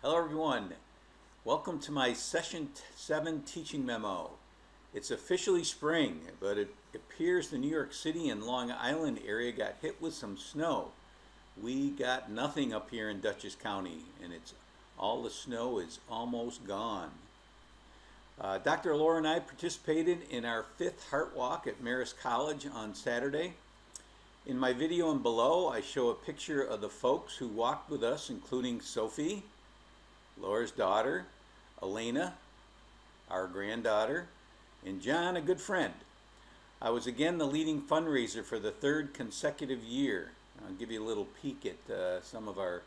Hello everyone. Welcome to my Session 7 teaching memo. It's officially spring, but it appears the New York City and Long Island area got hit with some snow. We got nothing up here in Dutchess County, and all the snow is almost gone. Dr. Laura and I participated in our 5th Heart Walk at Marist College on Saturday. In my video and below, I show a picture of the folks who walked with us, including Sophie, Laura's daughter, Elena, our granddaughter, and John, a good friend. I was again the leading fundraiser for the 3rd consecutive year. I'll give you a little peek at some of our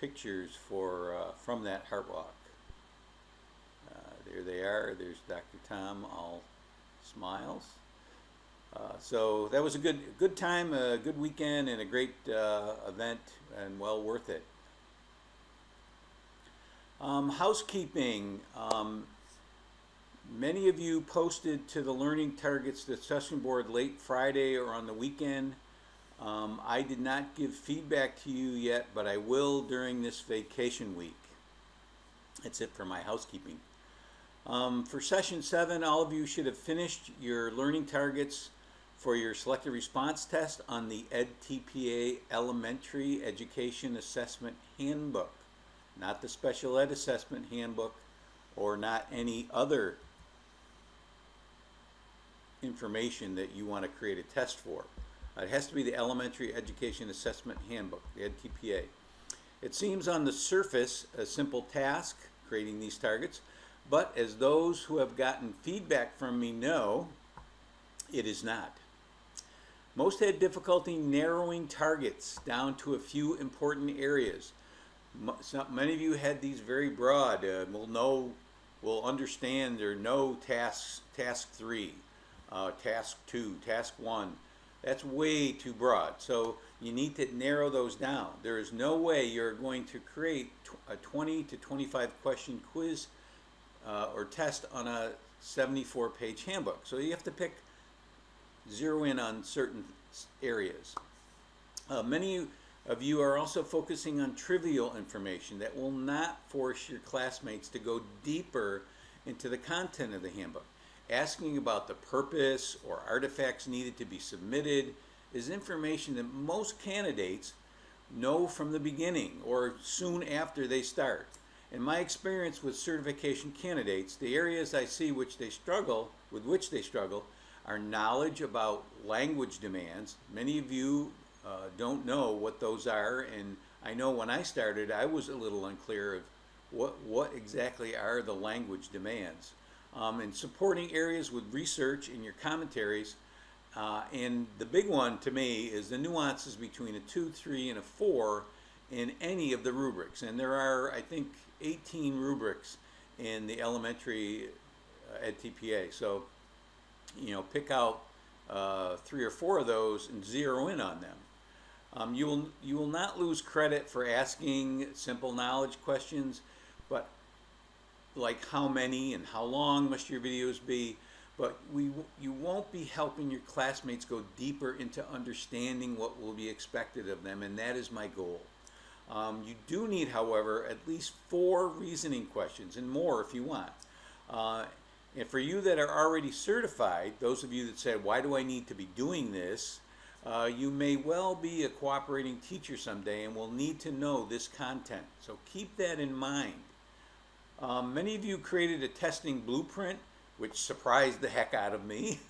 pictures from that Heart Walk. There they are. There's Dr. Tom, all smiles. So that was a good time, a good weekend, and a great event, and well worth it. Housekeeping. Many of you posted to the Learning Targets discussion board late Friday or on the weekend. I did not give feedback to you yet, but I will during this vacation week. That's it for my housekeeping. For session 7, all of you should have finished your learning targets for your selected response test on the EdTPA Elementary Education Assessment Handbook. Not the Special Ed Assessment Handbook, or not any other information that you want to create a test for. It has to be the Elementary Education Assessment Handbook, the EdTPA. It seems on the surface a simple task, creating these targets, but as those who have gotten feedback from me know, it is not. Most had difficulty narrowing targets down to a few important areas. Many of you had these very broad. Will understand or know tasks, task 3, task 2, task 1. That's way too broad. So you need to narrow those down. There is no way you're going to create a 20 to 25 question quiz or test on a 74-page handbook. So you have to zero in on certain areas. Many of you are also focusing on trivial information that will not force your classmates to go deeper into the content of the handbook. Asking about the purpose or artifacts needed to be submitted is information that most candidates know from the beginning or soon after they start. In my experience with certification candidates, the areas I see with which they struggle are knowledge about language demands. Many of you don't know what those are, and I know when I started I was a little unclear of what exactly are the language demands. And supporting areas with research in your commentaries, and the big one to me is the nuances between a 2, 3, and a 4 in any of the rubrics. And there are, I think, 18 rubrics in the elementary EdTPA. So, pick out 3 or 4 of those and zero in on them. You will not lose credit for asking simple knowledge questions, but like how many and how long must your videos be, but you won't be helping your classmates go deeper into understanding what will be expected of them, and that is my goal. You do need, however, at least 4 reasoning questions, and more if you want. And for you that are already certified, those of you that said, why do I need to be doing this? You may well be a cooperating teacher someday and will need to know this content. So keep that in mind. Many of you created a testing blueprint, which surprised the heck out of me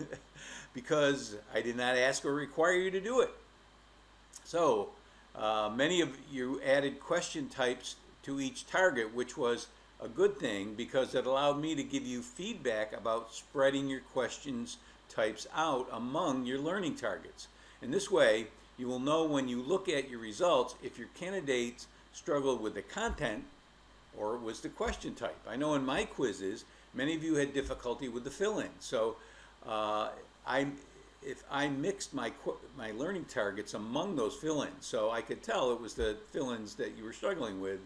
because I did not ask or require you to do it. So many of you added question types to each target, which was a good thing because it allowed me to give you feedback about spreading your questions types out among your learning targets. In this way, you will know when you look at your results if your candidates struggled with the content or it was the question type. I know in my quizzes, many of you had difficulty with the fill-in. So if I mixed my learning targets among those fill-ins, so I could tell it was the fill-ins that you were struggling with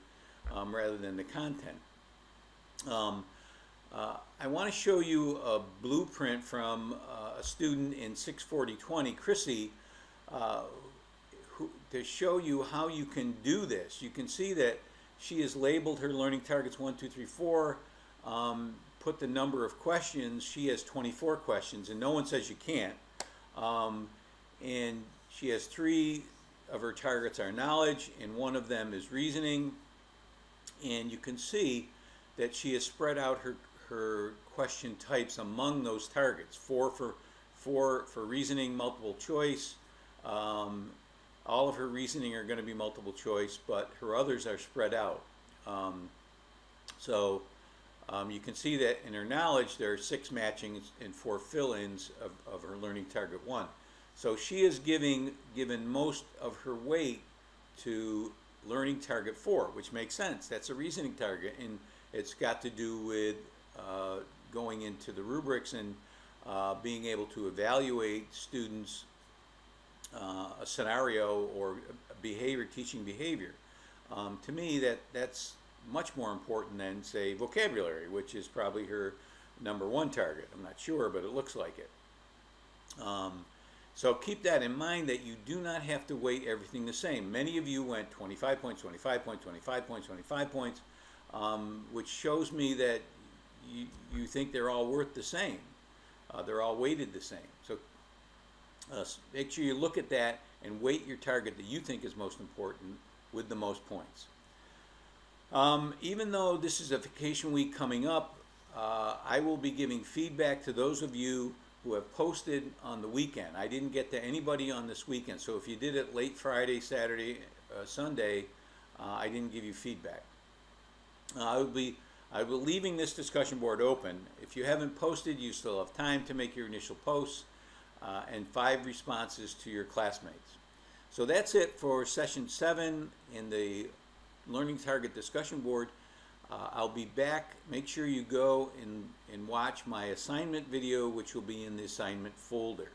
rather than the content. I want to show you a blueprint from a student in 64020, Chrissy, to show you how you can do this. You can see that she has labeled her learning targets 1, 2, 3, 4, put the number of questions. She has 24 questions, and no one says you can't. And she has 3 of her targets are knowledge, and 1 of them is reasoning. And you can see that she has spread out her question types among those targets. 4 for reasoning, multiple choice. All of her reasoning are going to be multiple choice, but her others are spread out. You can see that in her knowledge there are 6 matchings and 4 fill-ins of her learning target 1. So she is given most of her weight to learning target 4, which makes sense. That's a reasoning target, and it's got to do with going into the rubrics and being able to evaluate students' a scenario or behavior, teaching behavior. To me, that's much more important than, say, vocabulary, which is probably her number 1 target. I'm not sure, but it looks like it. So keep that in mind, that you do not have to weight everything the same. Many of you went 25 points, 25 points, 25 points, 25 points, which shows me that you think they're all worth the same. They're all weighted the same. So make sure you look at that and weight your target that you think is most important with the most points. Even though this is a vacation week coming up, I will be giving feedback to those of you who have posted on the weekend. I didn't get to anybody on this weekend, so if you did it late Friday, Saturday, Sunday, I didn't give you feedback. I will be leaving this discussion board open. If you haven't posted, you still have time to make your initial posts and 5 responses to your classmates. So that's it for session 7 in the Learning Target discussion board. I'll be back. Make sure you go and watch my assignment video, which will be in the assignment folder.